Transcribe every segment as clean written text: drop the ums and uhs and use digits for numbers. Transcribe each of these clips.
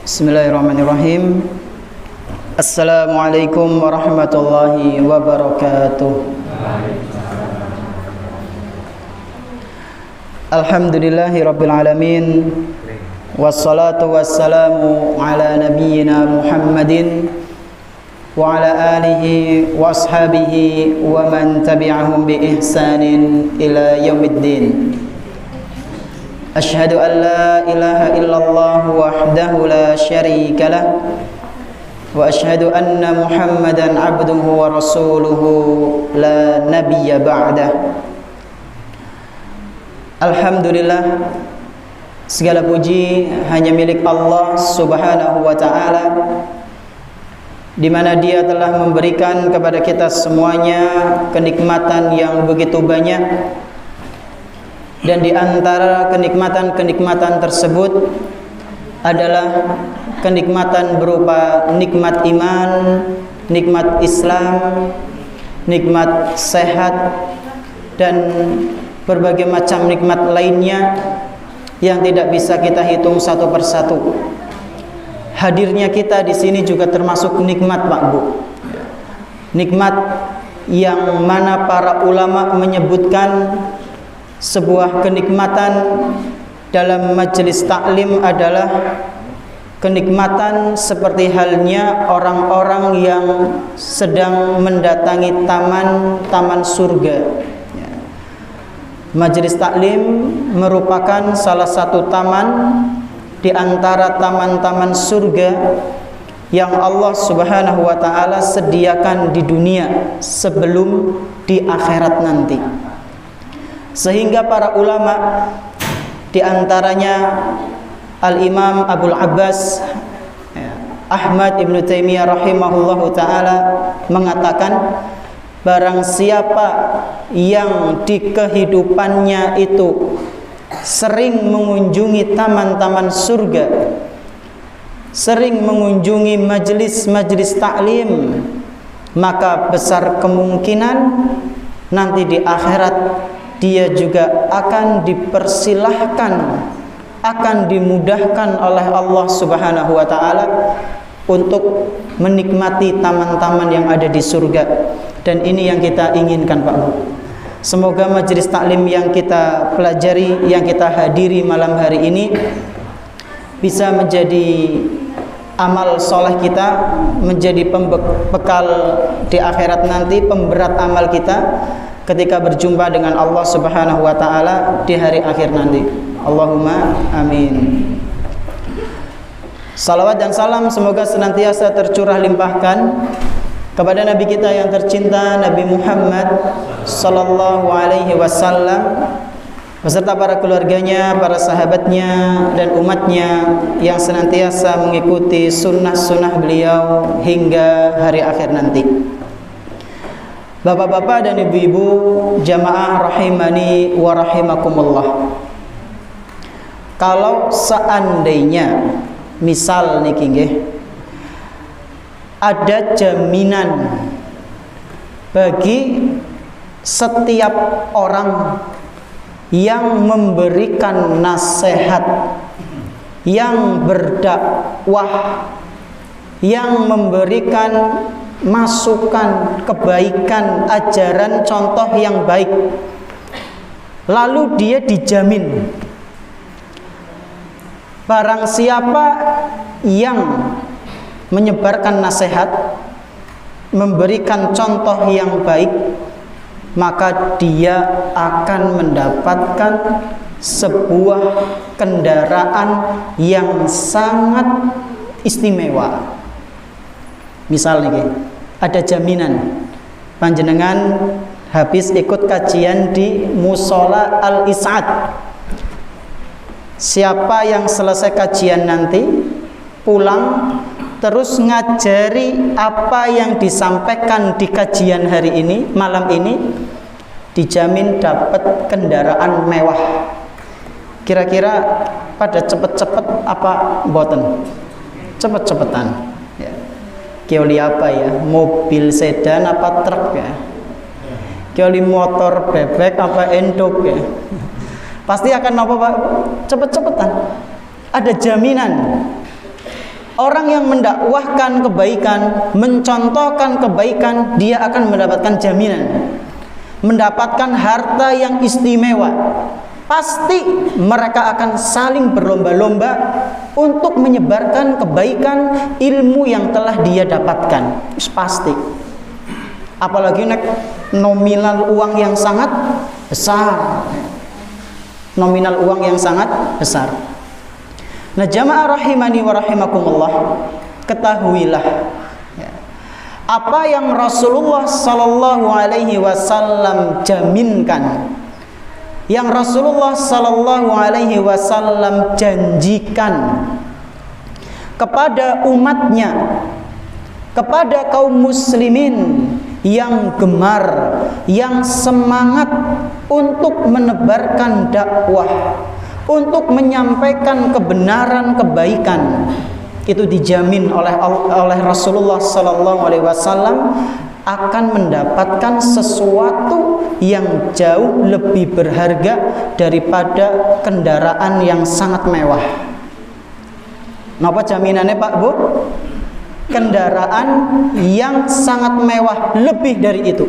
Bismillahirrahmanirrahim. Assalamualaikum warahmatullahi wabarakatuh. Alhamdulillahi rabbil alamin. Wassalatu wassalamu ala nabiyyina Muhammadin wa ala alihi wa ashabihi wa man tabi'ahum bi ihsanin ila yaumiddin. Asyhadu an la ilaha illallah wahdahu la syarika lah wa asyhadu anna Muhammadan abduhu wa rasuluhu la nabiyya ba'dah. Alhamdulillah, segala puji hanya milik Allah Subhanahu wa taala, di mana Dia telah memberikan kepada kita semuanya kenikmatan yang begitu banyak. Dan di antara kenikmatan-kenikmatan tersebut adalah kenikmatan berupa nikmat iman, nikmat Islam, nikmat sehat, dan berbagai macam nikmat lainnya yang tidak bisa kita hitung satu persatu. Hadirnya kita di sini juga termasuk nikmat, Pak Bu. Nikmat yang mana para ulama menyebutkan sebuah kenikmatan dalam majelis taklim adalah kenikmatan seperti halnya orang-orang yang sedang mendatangi taman surga. Majelis taklim merupakan salah satu taman di antara taman-taman surga yang Allah Subhanahu wa taala sediakan di dunia sebelum di akhirat nanti. Sehingga para ulama, di antaranya Al-Imam Abul Abbas Ahmad Ibn Taimiyah rahimahullahu ta'ala mengatakan, barang siapa yang di kehidupannya itu sering mengunjungi taman-taman surga, sering mengunjungi majelis-majelis taklim, maka besar kemungkinan nanti di akhirat dia juga akan dipersilahkan, akan dimudahkan oleh Allah Subhanahu wa taala untuk menikmati taman-taman yang ada di surga. Dan ini yang kita inginkan, Pak Bu. Semoga majelis taklim yang kita pelajari, yang kita hadiri malam hari ini bisa menjadi amal soleh kita, menjadi pembekal di akhirat nanti, pemberat amal kita ketika berjumpa dengan Allah Subhanahu wa taala di hari akhir nanti. Allahumma amin. Salawat dan salam semoga senantiasa tercurah limpahkan kepada Nabi kita yang tercinta, Nabi Muhammad sallallahu alaihi wasallam, beserta para keluarganya, para sahabatnya, dan umatnya yang senantiasa mengikuti sunnah-sunnah beliau hingga hari akhir nanti. Bapak-bapak dan ibu-ibu jamaah rahimani wa rahimakumullah. Kalau seandainya misal niki nggih, ada jaminan bagi setiap orang yang memberikan nasihat, yang berdakwah, yang memberikan masukan, kebaikan, ajaran, contoh yang baik, lalu dia dijamin, barang siapa yang menyebarkan nasihat, memberikan contoh yang baik, maka dia akan mendapatkan sebuah kendaraan yang sangat istimewa. Misal nih, ada jaminan panjenengan habis ikut kajian di Musola Al-Is'ad. Siapa yang selesai kajian nanti pulang terus ngajari apa yang disampaikan di kajian hari ini, malam ini, dijamin dapat kendaraan mewah. Kira-kira pada cepet-cepet apa mboten? Cepet-cepetan. Ya. Kioli apa ya? Mobil sedan apa truk ya? Kioli motor bebek apa endok ya? Pasti akan apa Pak? Cepet-cepetan. Ada jaminan. Orang yang mendakwahkan kebaikan, mencontohkan kebaikan, dia akan mendapatkan jaminan, mendapatkan harta yang istimewa. Pasti mereka akan saling berlomba-lomba untuk menyebarkan kebaikan ilmu yang telah dia dapatkan. Pasti. Apalagi nominal uang yang sangat besar. Nominal uang yang sangat besar. Nah, jamaah rahimani wa rahimakumullah, ketahuilah ya, apa yang Rasulullah sallallahu alaihi wasallam jaminkan, yang Rasulullah sallallahu alaihi wasallam janjikan kepada umatnya, kepada kaum muslimin yang gemar, yang semangat untuk menebarkan dakwah, untuk menyampaikan kebenaran kebaikan, itu dijamin oleh Rasulullah sallallahu alaihi wasallam akan mendapatkan sesuatu yang jauh lebih berharga daripada kendaraan yang sangat mewah. Napa jaminannya Pak Bu? Kendaraan yang sangat mewah, lebih dari itu.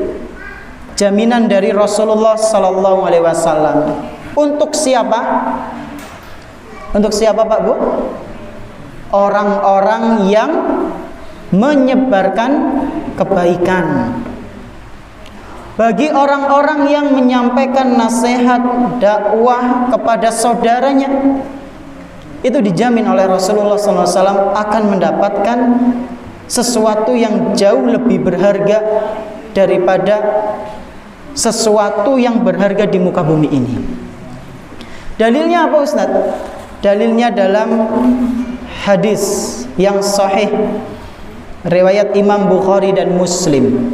Jaminan dari Rasulullah sallallahu alaihi wasallam. Untuk siapa? Untuk siapa Pak Bu? Orang-orang yang menyebarkan kebaikan. Bagi orang-orang yang menyampaikan nasihat dakwah kepada saudaranya, itu dijamin oleh Rasulullah SAW akan mendapatkan sesuatu yang jauh lebih berharga daripada sesuatu yang berharga di muka bumi ini. Dalilnya apa Ustaz? Dalilnya dalam hadis yang sahih riwayat Imam Bukhari dan Muslim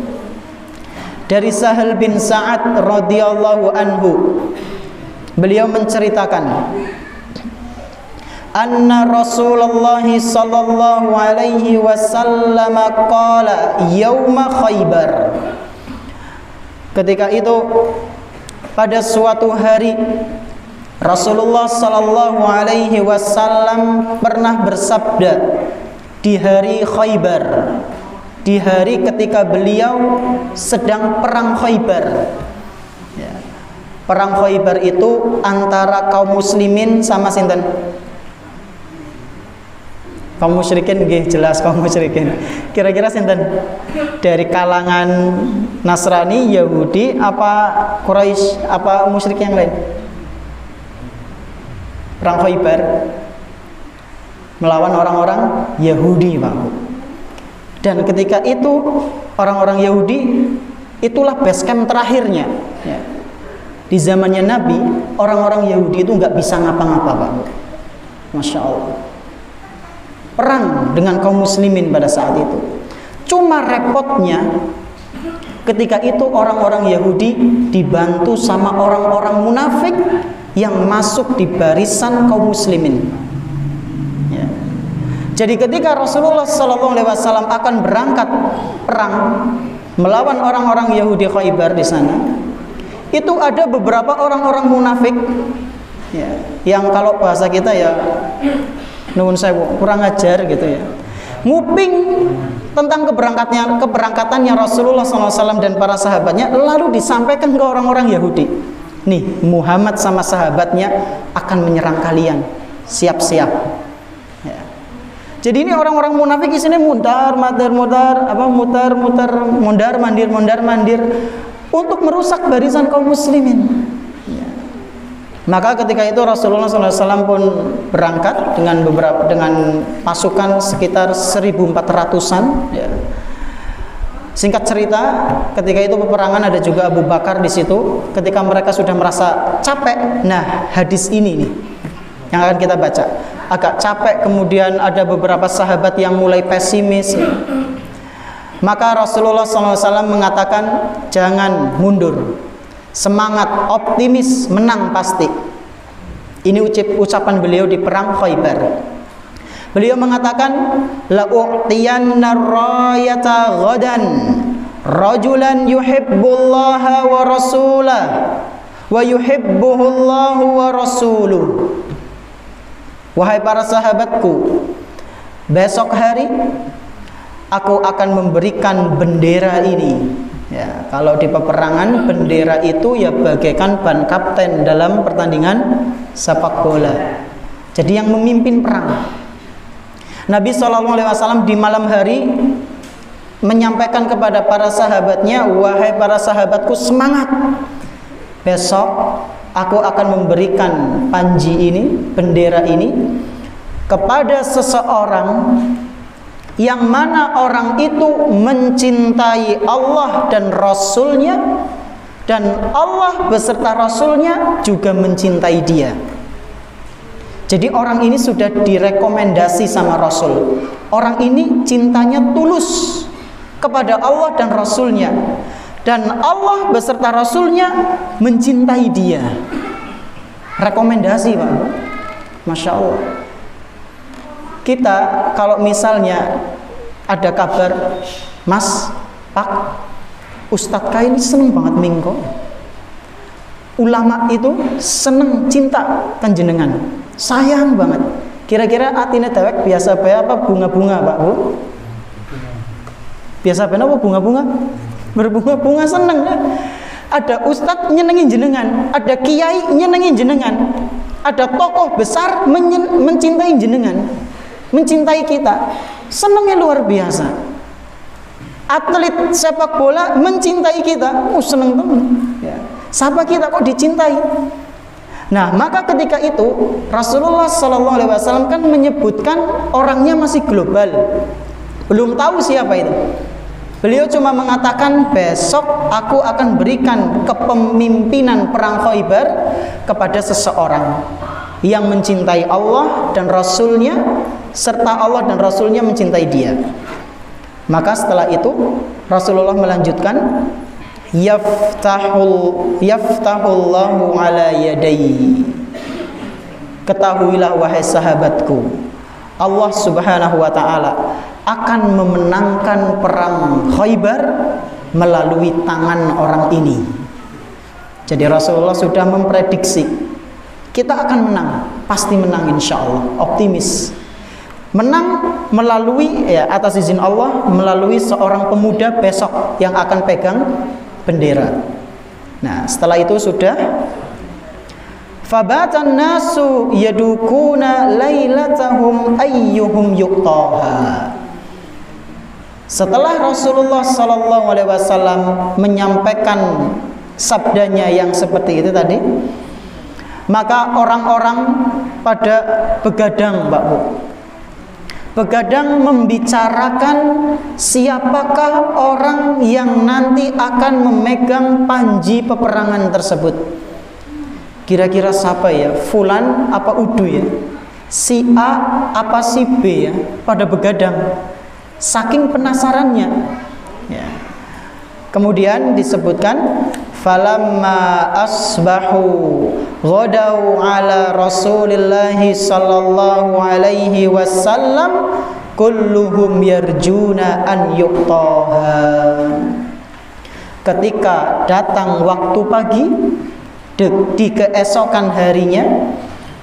dari Sahal bin Sa'ad radhiyallahu anhu. Beliau menceritakan anna Rasulullah sallallahu alaihi wasallam qala yauma Khaybar. Ketika itu pada suatu hari Rasulullah sallallahu alaihi wasallam pernah bersabda di hari Khaybar, di hari ketika beliau sedang perang Khaybar. Ya. Perang Khaybar itu antara kaum muslimin sama sinten? Kaum musyrikin nggih, jelas kaum musyrikin. Kira-kira sinten? Dari kalangan Nasrani, Yahudi, apa Quraisy, apa musyrik yang lain? Perang Khaybar melawan orang-orang Yahudi, Pak. Dan ketika itu orang-orang Yahudi itulah base camp terakhirnya. Ya. Di zamannya Nabi, orang-orang Yahudi itu nggak bisa ngapa-ngapa, Pak. Masya Allah. Perang dengan kaum muslimin pada saat itu. Cuma repotnya ketika itu orang-orang Yahudi dibantu sama orang-orang munafik yang masuk di barisan kaum muslimin. Ya. Jadi ketika Rasulullah SAW akan berangkat perang melawan orang-orang Yahudi Khaybar di sana, itu ada beberapa orang-orang munafik, ya, yang kalau bahasa kita ya nuwun sewu, kurang ajar gitu ya, nguping tentang keberangkatannya Rasulullah SAW dan para sahabatnya, lalu disampaikan ke orang-orang Yahudi. Nih, Muhammad sama sahabatnya akan menyerang kalian. Siap-siap. Ya. Jadi ini orang-orang munafik di sini mundar mandir untuk merusak barisan kaum muslimin. Ya. Maka ketika itu Rasulullah SAW pun berangkat dengan pasukan sekitar 1.400-an. Ya. Singkat cerita, ketika itu peperangan ada juga Abu Bakar di situ. Ketika mereka sudah merasa capek, nah hadis ini nih yang akan kita baca. Agak capek, kemudian ada beberapa sahabat yang mulai pesimis. Maka Rasulullah SAW mengatakan, jangan mundur, semangat, optimis, menang pasti. Ini ucapan beliau di perang Khaybar. Beliau mengatakan, la u'tiyanna rayata ghadan rajulan yuhibbullaha wa rasulah wa yuhibbuhullahu wa rasuluh. Wahai para sahabatku, besok hari aku akan memberikan bendera ini. Ya, kalau di peperangan bendera itu ya bagaikan ban kapten dalam pertandingan sepak bola. Jadi yang memimpin perang. Nabi SAW di malam hari menyampaikan kepada para sahabatnya, wahai para sahabatku, semangat. Besok aku akan memberikan panji ini, bendera ini kepada seseorang yang mana orang itu mencintai Allah dan Rasulnya, dan Allah beserta Rasulnya juga mencintai dia. Jadi orang ini sudah direkomendasi sama Rasul. Orang ini cintanya tulus kepada Allah dan Rasulnya, dan Allah beserta Rasulnya mencintai dia. Rekomendasi, Pak. Masya Allah. Kita kalau misalnya ada kabar, Mas, Pak, Ustadz K ini seneng banget mingko. Ulama itu seneng cinta kanjenengan, sayang banget. Kira-kira atine dewek biasa bae apa bunga-bunga, Pak, Bu? Biasa bae apa bunga-bunga? Berbunga-bunga seneng. Ada ustadz nyenengin jenengan, ada kiai nyenengin jenengan, ada tokoh besar mencintai jenengan, mencintai kita, senangnya luar biasa. Atlet sepak bola mencintai kita, seneng temen. Ya. Siapa kita kok dicintai? Nah, maka ketika itu Rasulullah SAW kan menyebutkan orangnya masih global, belum tahu siapa itu. Beliau cuma mengatakan, besok aku akan berikan kepemimpinan perang Khaybar kepada seseorang yang mencintai Allah dan Rasulnya, serta Allah dan Rasulnya mencintai dia. Maka setelah itu Rasulullah melanjutkan, yaftahullahu ala yadayhi. Ketahuilah wahai sahabatku, Allah Subhanahu wa ta'ala akan memenangkan perang Khaybar melalui tangan orang ini. Jadi Rasulullah sudah memprediksi kita akan menang, pasti menang insya Allah, optimis. Menang melalui, ya atas izin Allah, melalui seorang pemuda besok yang akan pegang bendera. Nah, setelah itu sudah fabatan nasu yadukuna lailatahum ayyuhum yuqtaha. Setelah Rasulullah SAW menyampaikan sabdanya yang seperti itu tadi, maka orang-orang pada begadang, Mbak Bu. Begadang membicarakan siapakah orang yang nanti akan memegang panji peperangan tersebut. Kira-kira siapa ya? Fulan apa Udu ya? Si A apa si B ya? Pada begadang, saking penasarannya ya. Kemudian disebutkan, falamma asbahu ghadau ala Rasulillahi sallallahu alaihi wasallam kulluhum yarjuna an yuqtaha. Ketika datang waktu pagi di keesokan harinya,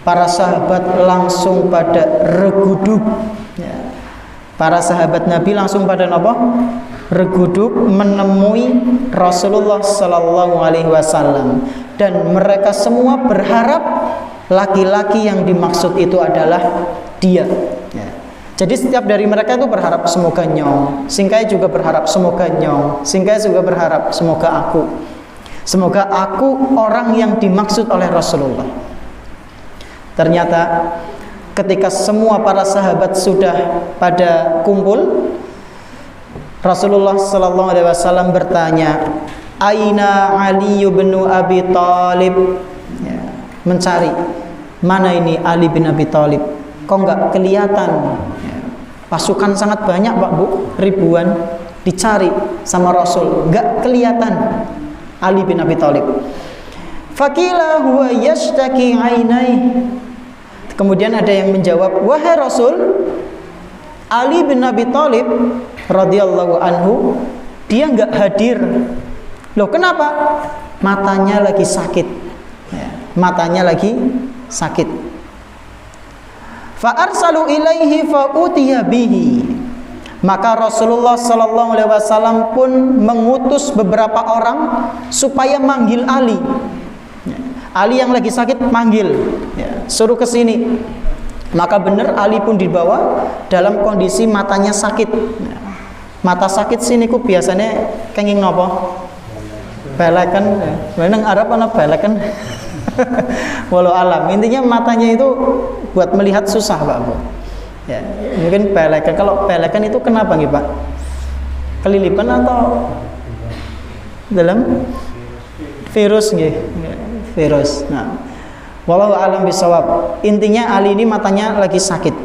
para sahabat langsung pada reguduk ya. Para sahabat Nabi langsung pada apa? Reguduk menemui Rasulullah sallallahu alaihi wasallam, dan mereka semua berharap laki-laki yang dimaksud itu adalah dia ya. Jadi setiap dari mereka itu berharap semoga nyong, Singkai juga berharap semoga nyong, Singkai juga berharap semoga aku orang yang dimaksud oleh Rasulullah. Ternyata ketika semua para sahabat sudah pada kumpul, Rasulullah sallallahu alaihi wasallam bertanya, aina Ali bin Abi Thalib ya, mencari mana ini Ali bin Abi Thalib, kok enggak kelihatan ya. Pasukan sangat banyak Pak Bu, ribuan, dicari sama Rasul enggak kelihatan. Ali bin Abi Thalib. Faqila huwa yashtaki ainai. Kemudian ada yang menjawab, wahai Rasul, Ali bin Abi Thalib radhiyallahu anhu dia enggak hadir. Loh, kenapa? Matanya lagi sakit. Ya, matanya lagi sakit. Fa arsalu ilaihi fa utiya bihi. Maka Rasulullah sallallahu alaihi wasallam pun mengutus beberapa orang supaya manggil Ali. Ali yang lagi sakit manggil, ya, suruh ke sini. Maka benar Ali pun dibawa dalam kondisi matanya sakit. Ya. Mata sakit sini ku biasanya kenging nopo? Belekan. Meneng Arab ana belekan. Walau alam. Intinya matanya itu buat melihat susah, Pak Bu. Ya, mungkin belekan. Kalau belekan itu kenapa nih, Pak? Kelilipan atau dalam virus nggih? Virus. Nah, wallahu alam bisawab. Intinya Ali ini matanya lagi sakit.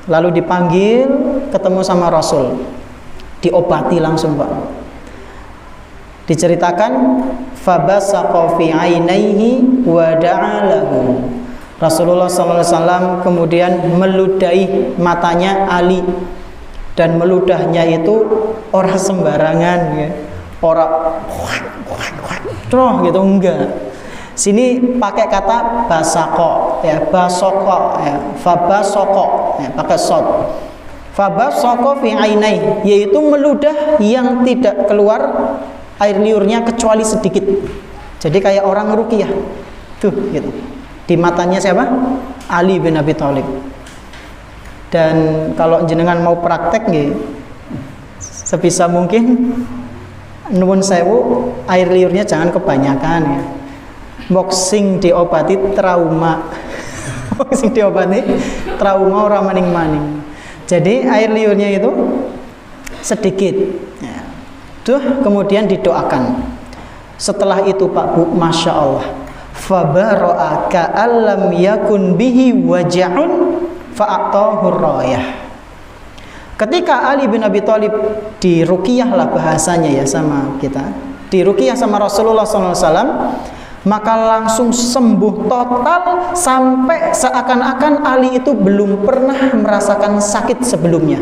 Lalu dipanggil, ketemu sama Rasul. Diobati langsung, Pak. Diceritakan fabasaqa fi ainaihi wa da'a lahu. Rasulullah sallallahu alaihi wasallam kemudian meludahi matanya Ali, dan meludahnya itu orang sembarangan ya. Orang gitu enggak. Sini pakai kata basako, ya, basoko, ya, fabasoko, ya, pakai sod. Fabasoko fi ainai, yaitu meludah yang tidak keluar air liurnya kecuali sedikit. Jadi kayak orang ruqyah, tuh, gitu. Di matanya siapa? Ali bin Abi Thalib. Dan kalau jenengan mau praktek, gitu, sebisa mungkin, nuwun sewu, air liurnya jangan kebanyakan, ya. Boxing diobati trauma. Boxing diobati trauma orang maning-maning. Jadi air liurnya itu sedikit. Ya. Tuh kemudian didoakan. Setelah itu Pak Bu, masya Allah, fabara'a ka'allam yakun bihi waja'un fa'atahu rayah. Ketika Ali bin Abi Thalib diruqyah lah bahasanya ya sama kita, diruqyah sama Rasulullah SAW, maka langsung sembuh total sampai seakan-akan Ali itu belum pernah merasakan sakit sebelumnya.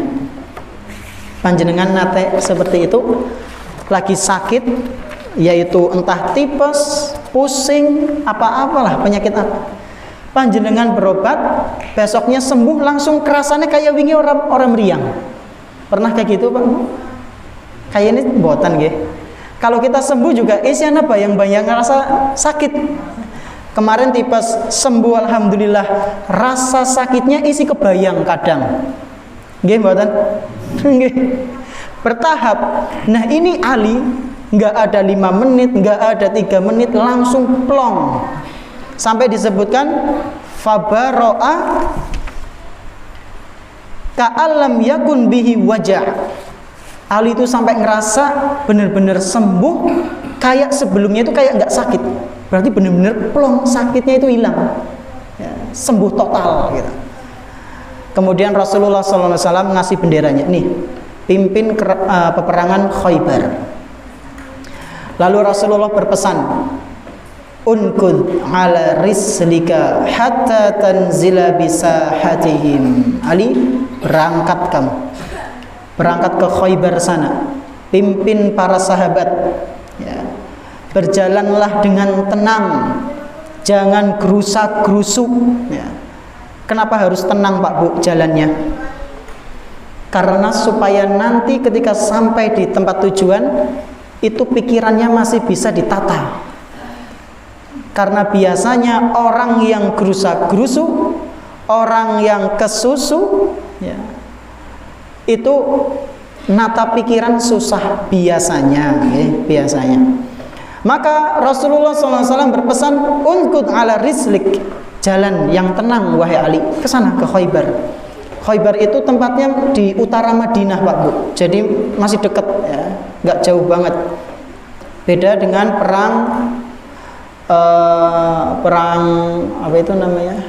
Panjenengan nate seperti itu, lagi sakit, yaitu entah tipes, pusing, apa-apalah penyakit apa. Panjenengan berobat, besoknya sembuh, langsung kerasannya kayak wingi orang meriang. Pernah kayak gitu, Pak? Kayak ini botan nggih. Kalau kita sembuh juga isian apa yang banyak ngerasa sakit. Kemarin tipes sembuh alhamdulillah, rasa sakitnya isi kebayang kadang. Nggih mboten? Nggih. Bertahap. Nah, ini Ali enggak ada 5 menit, enggak ada 3 menit, langsung plong. Sampai disebutkan fabaro'a ka'allam yakun bihi wajah. Ali itu sampai ngerasa benar-benar sembuh, kayak sebelumnya itu kayak nggak sakit. Berarti benar-benar plong, sakitnya itu hilang, ya, sembuh total gitu. Kemudian Rasulullah SAW ngasih benderanya, nih, pimpin peperangan Khaybar. Lalu Rasulullah berpesan, unkud ala rislika hatta tanzila bisahatihim. Ali, berangkat kamu, berangkat ke Khaybar sana, pimpin para sahabat, ya. Berjalanlah dengan tenang, jangan gerusak-gerusuk, ya. Kenapa harus tenang Pak Bu jalannya? Karena supaya nanti ketika sampai di tempat tujuan itu pikirannya masih bisa ditata. Karena biasanya orang yang gerusak-gerusuk, orang yang kesusu, ya, itu nata pikiran susah biasanya, biasanya. Maka Rasulullah SAW berpesan, unkud ala rislik, jalan yang tenang wahai Ali, ke sana ke Khaybar. Khaybar itu tempatnya di utara Madinah Pak Bu, jadi masih dekat, ya, nggak jauh banget. Beda dengan perang apa itu namanya,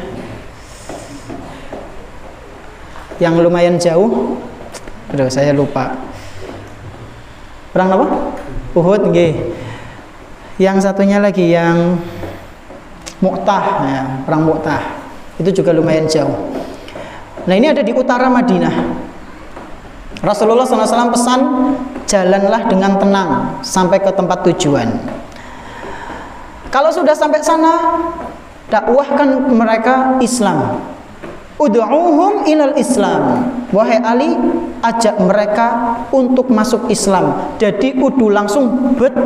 yang lumayan jauh. Aduh, saya lupa. Perang apa? Uhud nggih. Yang satunya lagi yang Mu'tah ya, perang Mu'tah. Itu juga lumayan jauh. Nah, ini ada di utara Madinah. Rasulullah SAW pesan, jalanlah dengan tenang sampai ke tempat tujuan. Kalau sudah sampai sana, dakwahkan mereka Islam. Ud'uhum ilal Islam. Wahai Ali, ajak mereka untuk masuk Islam. Jadi udu langsung bet.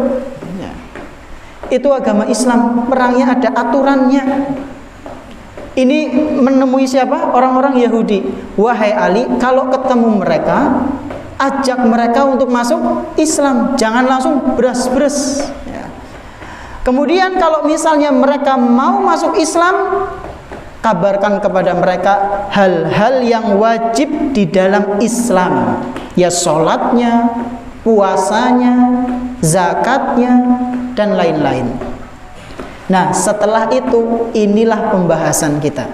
Itu agama Islam, perangnya ada aturannya. Ini menemui siapa? Orang-orang Yahudi. Wahai Ali, kalau ketemu mereka, ajak mereka untuk masuk Islam. Jangan langsung beras-beras ya. Kemudian kalau misalnya mereka mau masuk Islam, kabarkan kepada mereka hal-hal yang wajib di dalam Islam. Ya sholatnya, puasanya, zakatnya, dan lain-lain. Nah, setelah itu inilah pembahasan kita.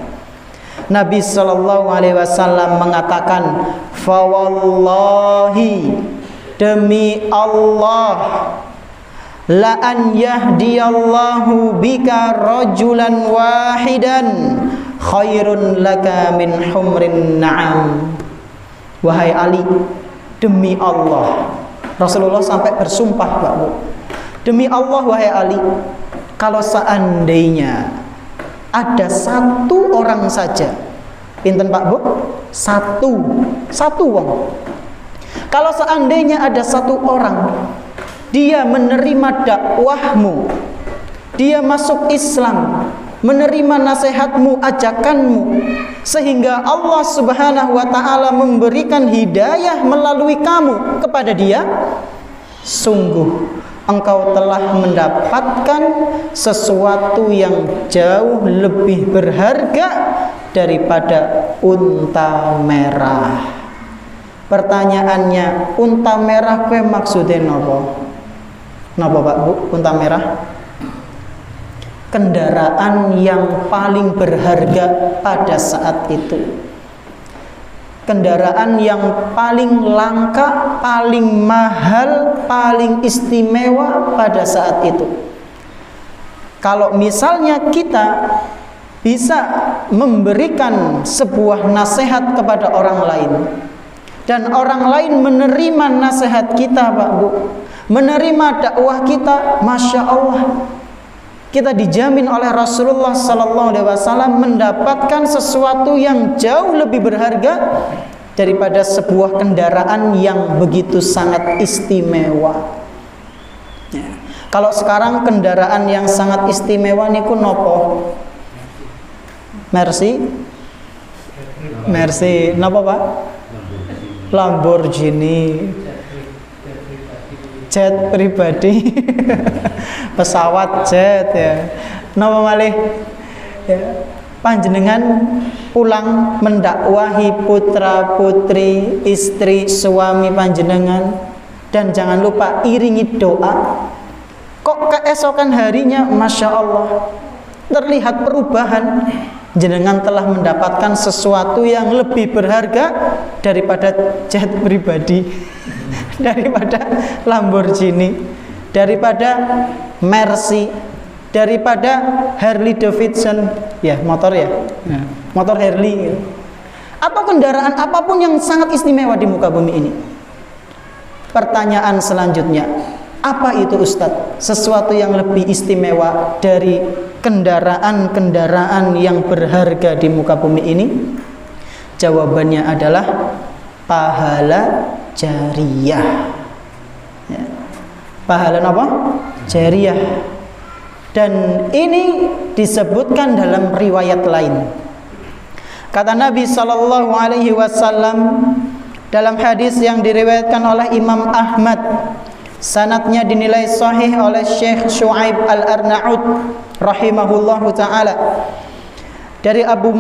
Nabi SAW mengatakan, "Fawallahi, demi Allah, la an yahdiyallahu bika rajulan wahidan khairun laka min humrin na'am." Wahai Ali, demi Allah. Rasulullah sampai bersumpah, Pak Bu. Demi Allah, wahai Ali, kalau seandainya ada satu orang saja, pinten Pak Bu? Satu wong. Kalau seandainya ada satu orang, dia menerima dakwahmu, dia masuk Islam, menerima nasihatmu, ajakanmu, sehingga Allah Subhanahu wa ta'ala memberikan hidayah melalui kamu kepada dia, sungguh engkau telah mendapatkan sesuatu yang jauh lebih berharga daripada unta merah. Pertanyaannya, unta merah kue maksudnya nopo? Nopo Pak Bu, unta merah? Kendaraan yang paling berharga pada saat itu. Kendaraan yang paling langka, paling mahal, paling istimewa pada saat itu. Kalau misalnya kita bisa memberikan sebuah nasihat kepada orang lain, dan orang lain menerima nasihat kita, Pak Bu, menerima dakwah kita, Masya Allah, kita dijamin oleh Rasulullah SAW mendapatkan sesuatu yang jauh lebih berharga daripada sebuah kendaraan yang begitu sangat istimewa ya. Kalau sekarang kendaraan yang sangat istimewa niku nopo? Mercy, nopo Pak? Lamborghini, jet pribadi, pesawat jet ya. Napa malih? Ya. Panjenengan pulang mendakwahi putra putri, istri, suami panjenengan, dan jangan lupa iringi doa. Kok keesokan harinya, Masya Allah, terlihat perubahan. Jenengan telah mendapatkan sesuatu yang lebih berharga daripada jet pribadi, daripada Lamborghini, daripada Mercy, daripada Harley Davidson, ya motor ya, motor Harley, atau kendaraan apapun yang sangat istimewa di muka bumi ini. Pertanyaan selanjutnya, apa itu Ustadz? Sesuatu yang lebih istimewa dari kendaraan-kendaraan yang berharga di muka bumi ini? Jawabannya adalah pahala jariyah. Ya. Pahala apa? Jariyah. Dan ini disebutkan dalam riwayat lain. Kata Nabi SAW dalam hadis yang diriwayatkan oleh Imam Ahmad, sanadnya dinilai sahih oleh Syekh Shu'aib Al-Arnaud rahimahullahu ta'ala, dari Abu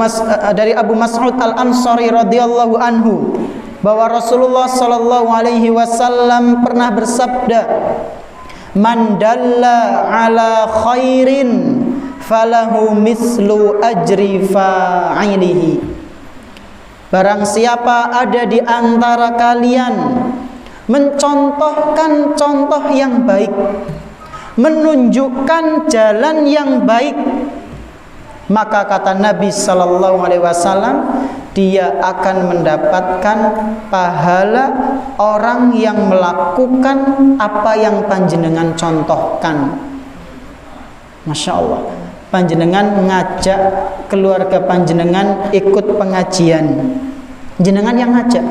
Mas'ud Al-Ansari radhiyallahu anhu, bahwa Rasulullah SAW pernah bersabda, "Man dalla ala khairin falahu mislu ajri fa'ilihi." Barang siapa ada di antara kalian mencontohkan contoh yang baik, menunjukkan jalan yang baik, maka kata Nabi sallallahu alaihi wasallam, dia akan mendapatkan pahala orang yang melakukan apa yang panjenengan contohkan. Masya Allah, panjenengan ngajak keluarga panjenengan ikut pengajian, jenengan yang ngajak.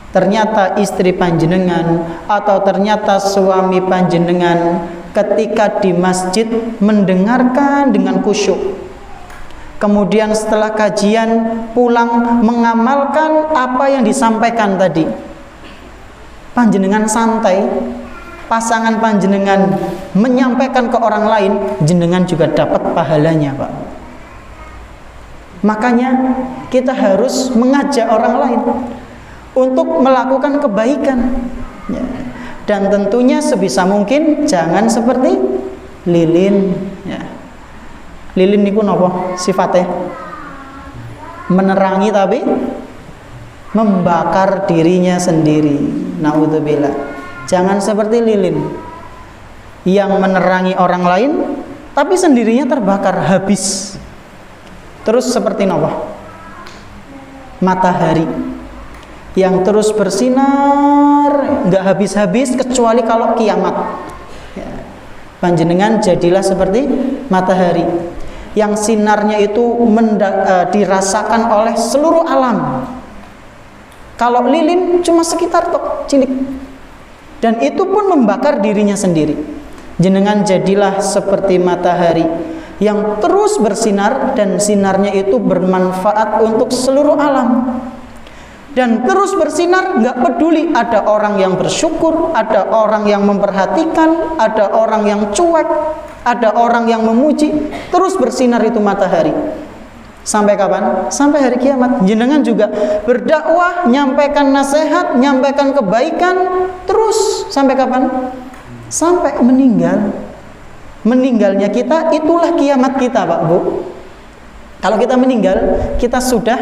Ternyata istri panjenengan atau ternyata suami panjenengan ketika di masjid mendengarkan dengan khusyuk, kemudian setelah kajian pulang mengamalkan apa yang disampaikan tadi. Panjenengan santai, pasangan panjenengan menyampaikan ke orang lain, jenengan juga dapat pahalanya, Pak. Makanya kita harus mengajak orang lain untuk melakukan kebaikan, ya. Dan tentunya sebisa mungkin jangan seperti lilin, ya. Lilin niku napa sifatnya? Menerangi tapi membakar dirinya sendiri. Naudzubillah. Jangan seperti lilin yang menerangi orang lain tapi sendirinya terbakar habis. Terus seperti napa? Matahari yang terus bersinar nggak habis-habis kecuali kalau kiamat, ya. Panjenengan jadilah seperti matahari yang sinarnya itu dirasakan oleh seluruh alam. Kalau lilin cuma sekitar tok cilik, dan itu pun membakar dirinya sendiri. Jenengan jadilah seperti matahari yang terus bersinar dan sinarnya itu bermanfaat untuk seluruh alam. Dan terus bersinar, nggak peduli ada orang yang bersyukur, ada orang yang memperhatikan, ada orang yang cuek, ada orang yang memuji. Terus bersinar itu matahari. Sampai kapan? Sampai hari kiamat. Jenengan juga berdakwah, nyampaikan nasihat, nyampaikan kebaikan, terus sampai kapan? Sampai meninggal. Meninggalnya kita, itulah kiamat kita, Pak Bu. Kalau kita meninggal, kita sudah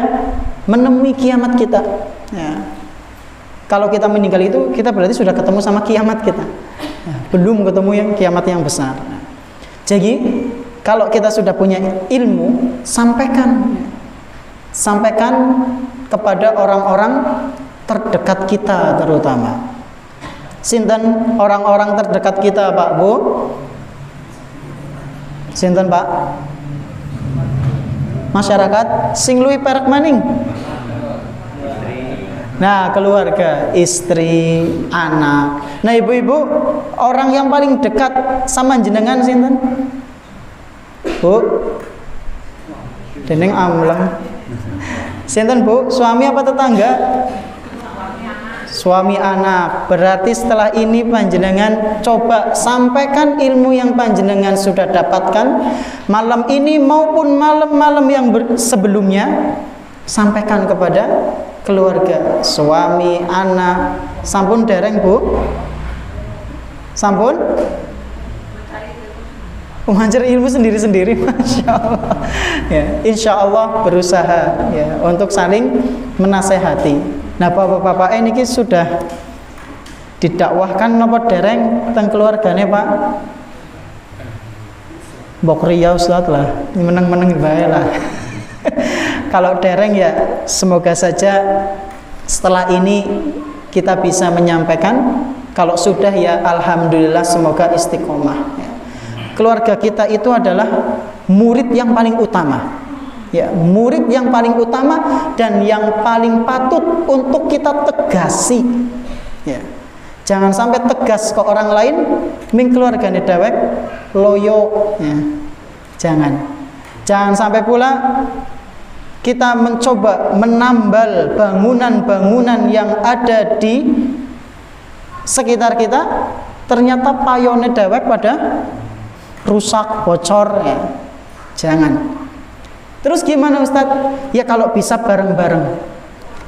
menemui kiamat kita, ya. Kalau kita meninggal itu, kita berarti sudah ketemu sama kiamat kita, ya. Belum ketemu yang kiamat yang besar. Jadi kalau kita sudah punya ilmu, sampaikan kepada orang-orang terdekat kita, terutama. Sinten orang-orang terdekat kita, Pak Bu? Sinten, Pak? Masyarakat sing luwih perek maning. Nah, keluarga, istri, anak. Nah, ibu-ibu, orang yang paling dekat sama jenengan sinten? Bu? Deneng amlang. Sinten, Bu? Suami apa tetangga? Suami anak. Berarti setelah ini panjenengan coba sampaikan ilmu yang panjenengan sudah dapatkan malam ini maupun malam-malam yang sebelumnya. Sampaikan kepada keluarga, suami, anak. Sampun dereng, Bu? Sampun? Mengajar ilmu sendiri-sendiri, Masya Allah, ya. Insya Allah berusaha, ya, untuk saling menasehati. Nah, bapak-bapak ini sudah didakwahkan napa dereng teng keluargane, Pak? Mbok riya Ustaz lah, meneng-meneng bae lah. Kalau dereng ya semoga saja setelah ini kita bisa menyampaikan. Kalau sudah ya alhamdulillah, semoga istiqomah, ya. Keluarga kita itu adalah murid yang paling utama, ya, murid yang paling utama dan yang paling patut untuk kita tegasi, ya. Jangan sampai tegas ke orang lain ming keluargane dewek loyo, ya. Jangan sampai pula kita mencoba menambal bangunan-bangunan yang ada di sekitar kita, ternyata payone dewek pada rusak, bocor, ya. Jangan. Terus gimana Ustadz? Ya kalau bisa bareng-bareng.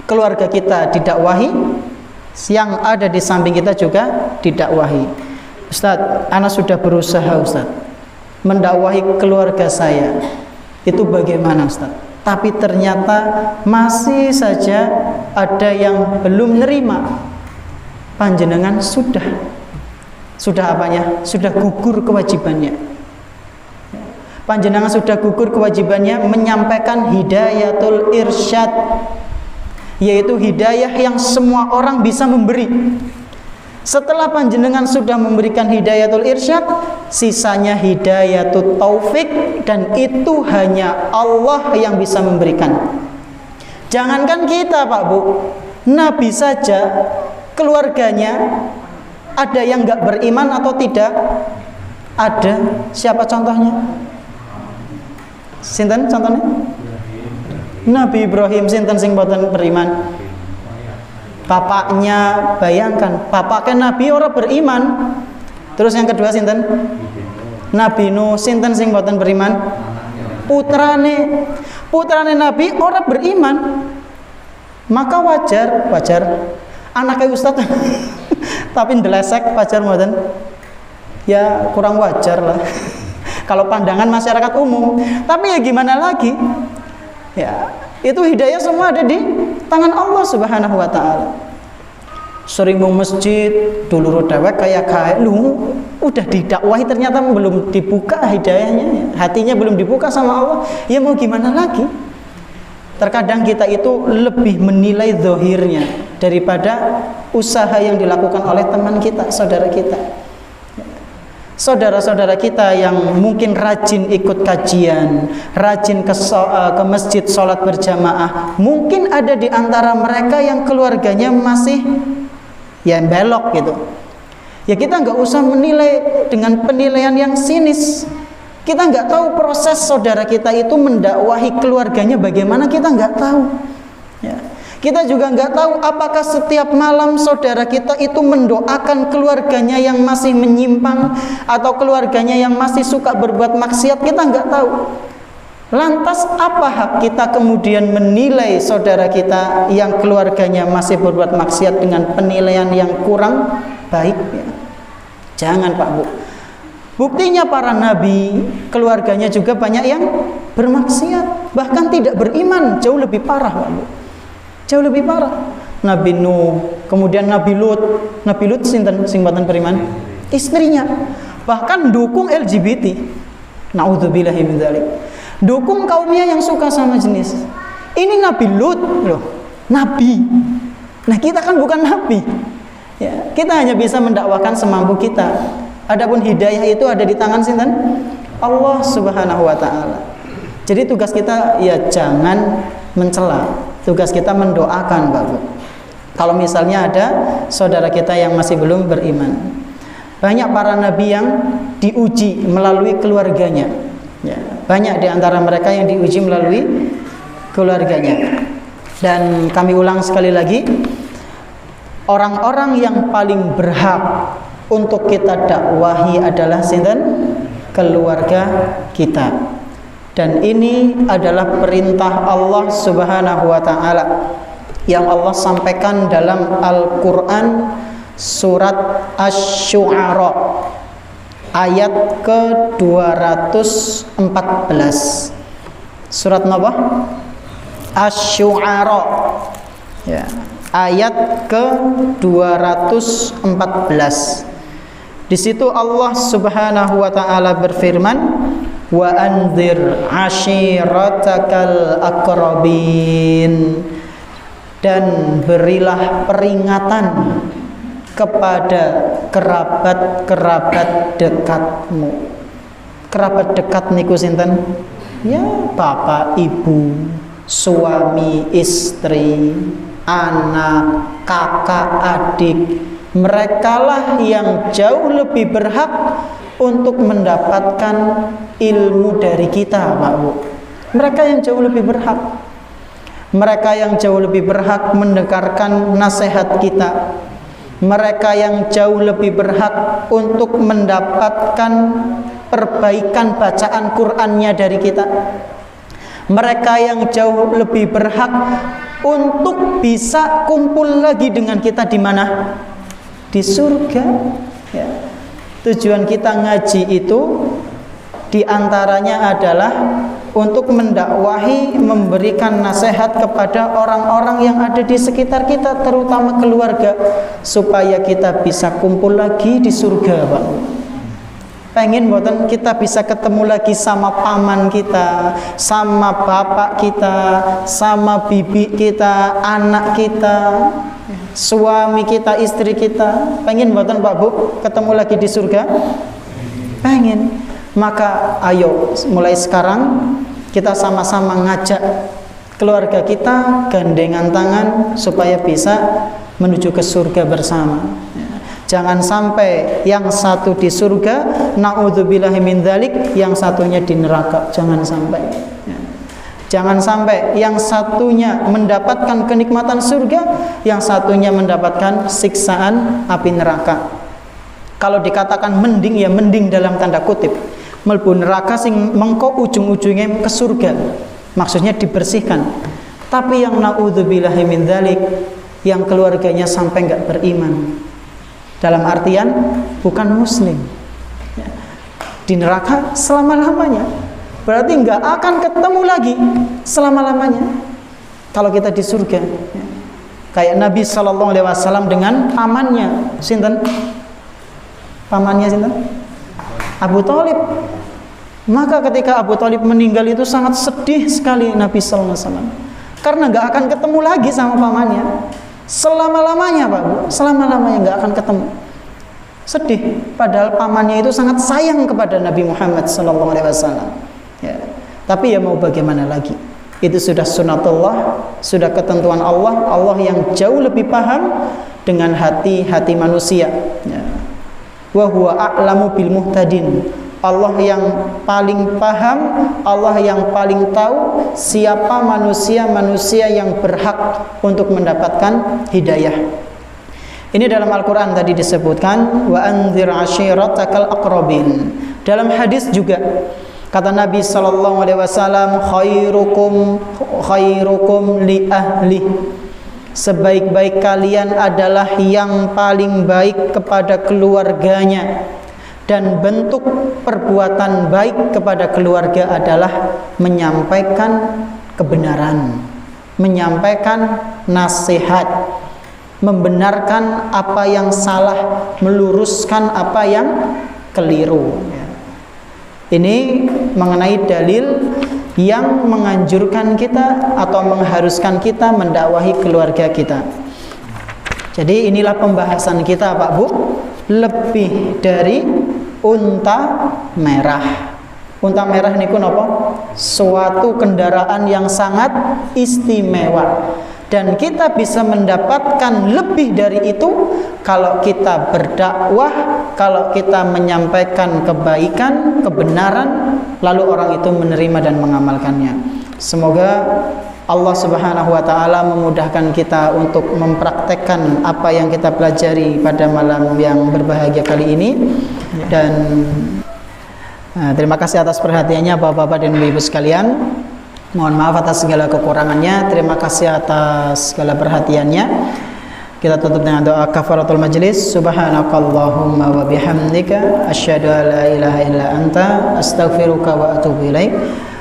Keluarga kita didakwahi, yang ada di samping kita juga didakwahi. Ustadz, ana sudah berusaha Ustadz mendakwahi keluarga saya. Itu bagaimana Ustadz? Tapi ternyata masih saja ada yang belum nerima. Panjenengan sudah sudah apanya? Sudah gugur kewajibannya. Panjenengan sudah gugur kewajibannya menyampaikan hidayatul irsyad, yaitu hidayah yang semua orang bisa memberi. Setelah panjenengan sudah memberikan hidayatul irsyad, sisanya hidayatul taufik, dan itu hanya Allah yang bisa memberikan. Jangankan kita Pak Bu, Nabi saja keluarganya ada yang gak beriman atau tidak? Ada. Siapa contohnya? Sinten contohnya? Nabi Ibrahim sinten sing boten beriman? Bapaknya, bayangkan, bapaknya Nabi orang beriman. Terus yang kedua sinten? Nabi Nuh sinten sing boten beriman? Putrane Nabi orang beriman. Maka wajar anaknya Ustadz tapi ndelesek wajar mboten? Ya kurang wajar lah kalau pandangan masyarakat umum. Tapi ya gimana lagi? Ya, itu hidayah semua ada di tangan Allah Subhanahu wa taala. Sering mau masjid dulu dewek kayak lu udah didakwahi ternyata belum dibuka hidayahnya, hatinya belum dibuka sama Allah. Ya mau gimana lagi? Terkadang kita itu lebih menilai zahirnya daripada usaha yang dilakukan oleh teman kita, saudara kita. Saudara-saudara kita yang mungkin rajin ikut kajian, rajin ke masjid sholat berjamaah, mungkin ada di antara mereka yang keluarganya masih ya belok gitu. Ya kita nggak usah menilai dengan penilaian yang sinis. Kita nggak tahu proses saudara kita itu mendakwahi keluarganya bagaimana, kita nggak tahu. Ya. Kita juga nggak tahu apakah setiap malam saudara kita itu mendoakan keluarganya yang masih menyimpang atau keluarganya yang masih suka berbuat maksiat, kita nggak tahu. Lantas apa hak kita kemudian menilai saudara kita yang keluarganya masih berbuat maksiat dengan penilaian yang kurang baik? Ya. Jangan Pak Bu. Buktinya para nabi, keluarganya juga banyak yang bermaksiat, bahkan tidak beriman, jauh lebih parah Pak Bu. Jauh lebih parah. Nabi Nuh, kemudian Nabi Lut. Nabi Lut sinten sing boten beriman? Istrinya. Bahkan dukung LGBT. Nauzubillahi min dzalik. Dukung kaumnya yang suka sama jenis. Ini Nabi Lut loh, nabi. Nah, kita kan bukan nabi. Ya, kita hanya bisa mendakwakan semampu kita. Adapun hidayah itu ada di tangan sinten? Allah Subhanahu wa taala. Jadi tugas kita ya jangan mencela. Tugas kita mendoakan Bapak. Kalau misalnya ada saudara kita yang masih belum beriman. Banyak para nabi yang diuji melalui keluarganya. Ya, banyak di antara mereka yang diuji melalui keluarganya. Dan kami ulang sekali lagi, orang-orang yang paling berhak untuk kita dakwahi adalah sinten? Keluarga kita. Dan ini adalah perintah Allah Subhanahu wa taala yang Allah sampaikan dalam Al-Qur'an surat Asy-Syu'ara ayat ke-214. Surat napa? Asy-Syu'ara. Ya, ayat ke-214. Di situ Allah Subhanahu wa taala berfirman, wa anzir ashiratakal aqrabin, dan berilah peringatan kepada kerabat-kerabat dekatmu. Kerabat dekat niku sinten? Ya, bapak, ibu, suami, istri, anak, kakak, adik. Merekalah yang jauh lebih berhak untuk mendapatkan ilmu dari kita, Pak Bu. Mereka yang jauh lebih berhak. Mereka yang jauh lebih berhak mendengarkan nasihat kita. Mereka yang jauh lebih berhak untuk mendapatkan perbaikan bacaan Qur'annya dari kita. Mereka yang jauh lebih berhak untuk bisa kumpul lagi dengan kita di mana? Di surga. Ya. Tujuan kita ngaji itu diantaranya adalah untuk mendakwahi, memberikan nasihat kepada orang-orang yang ada di sekitar kita, terutama keluarga, supaya kita bisa kumpul lagi di surga, Pak. Pengen boten kita bisa ketemu lagi sama paman kita, sama bapak kita, sama bibi kita, anak kita, suami kita, istri kita. Pengen boten Pak Bu ketemu lagi di surga? Pengen. Maka ayo mulai sekarang kita sama-sama ngajak keluarga kita gandengan tangan supaya bisa menuju ke surga bersama. Jangan sampai yang satu di surga, naudzubillahi min dzalik, yang satunya di neraka. Jangan sampai. Jangan sampai yang satunya mendapatkan kenikmatan surga, yang satunya mendapatkan siksaan api neraka. Kalau dikatakan mending, ya mending dalam tanda kutip. Mlebu neraka sing mengko ujung-ujungnya ke surga. Maksudnya dibersihkan. Tapi yang naudzubillahi min dzalik, yang keluarganya sampai enggak beriman. Dalam artian bukan muslim, di neraka selama-lamanya. Berarti nggak akan ketemu lagi selama-lamanya. Kalau kita di surga, kayak Nabi SAW dengan pamannya, sinten? Pamannya sinten? Abu Thalib. Maka ketika Abu Thalib meninggal itu sangat sedih sekali Nabi SAW, karena nggak akan ketemu lagi sama pamannya. Selama-lamanya Pak Bu, selama-lamanya nggak akan ketemu. Sedih, padahal pamannya itu sangat sayang kepada Nabi Muhammad SAW. Ya. Tapi ya mau bagaimana lagi? Itu sudah sunatullah, sudah ketentuan Allah. Allah yang jauh lebih paham dengan hati-hati manusia. Ya. Wa huwa a'lamu bil muhtadin. Allah yang paling paham, Allah yang paling tahu siapa manusia-manusia yang berhak untuk mendapatkan hidayah. Ini dalam Al-Quran tadi disebutkan, wa anzir ashiratakal aqrabin. Dalam hadis juga kata Nabi SAW, khairukum li ahli. Sebaik-baik kalian adalah yang paling baik kepada keluarganya. Dan bentuk perbuatan baik kepada keluarga adalah menyampaikan kebenaran, menyampaikan nasihat, membenarkan apa yang salah, meluruskan apa yang keliru. Ini mengenai dalil yang menganjurkan kita atau mengharuskan kita mendakwahi keluarga kita. Jadi inilah pembahasan kita Pak Bu, lebih dari unta merah. Unta merah niku napa? Suatu kendaraan yang sangat istimewa. Dan kita bisa mendapatkan lebih dari itu kalau kita berdakwah, kalau kita menyampaikan kebaikan, kebenaran, lalu orang itu menerima dan mengamalkannya. Semoga Allah Subhanahu wa taala memudahkan kita untuk mempraktekkan apa yang kita pelajari pada malam yang berbahagia kali ini. Dan terima kasih atas perhatiannya Bapak-bapak dan Ibu-ibu sekalian. Mohon maaf atas segala kekurangannya. Terima kasih atas segala perhatiannya. Kita tutup dengan doa kafaratul majlis. Subhanakallahumma wa bihamdika asyhadu an la ilaha illa anta astaghfiruka wa atubu ilaik.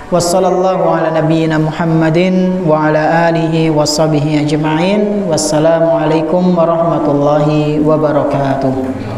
Wassallallahu ala nabiyyina Muhammadin wa ala alihi wa sahbihi ajma'in. Wassalamualaikum warahmatullahi wabarakatuh.